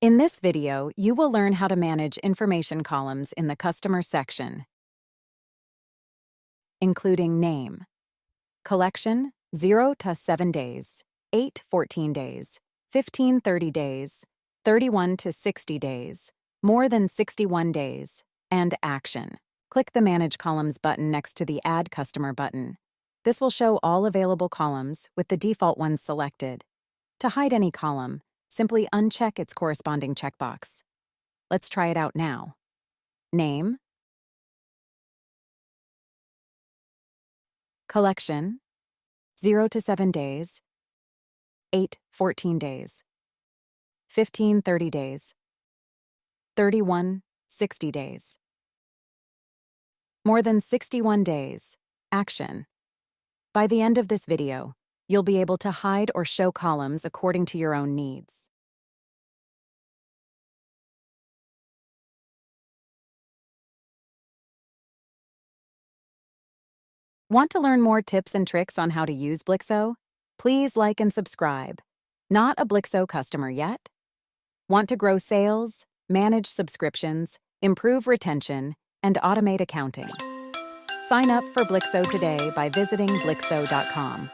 In this video, you will learn how to manage information columns in the customer section, including name, collection 0 to 7 days, 8 14 days, 15 30 days, 31 to 60 days, more than 61 days, and action. Click the Manage Columns button next to the Add Customer button. This will show all available columns with the default ones selected. To hide any column, simply uncheck its corresponding checkbox. Let's try it out now. Name, collection, 0 to 7 days, 8 14 days, 15 30 days, 31 60 days, more than 61 days, action. By the end of this video, you'll be able to hide or show columns according to your own needs. Want to learn more tips and tricks on how to use Blixo? Please like and subscribe. Not a Blixo customer yet? Want to grow sales, manage subscriptions, improve retention, and automate accounting? Sign up for Blixo today by visiting Blixo.com.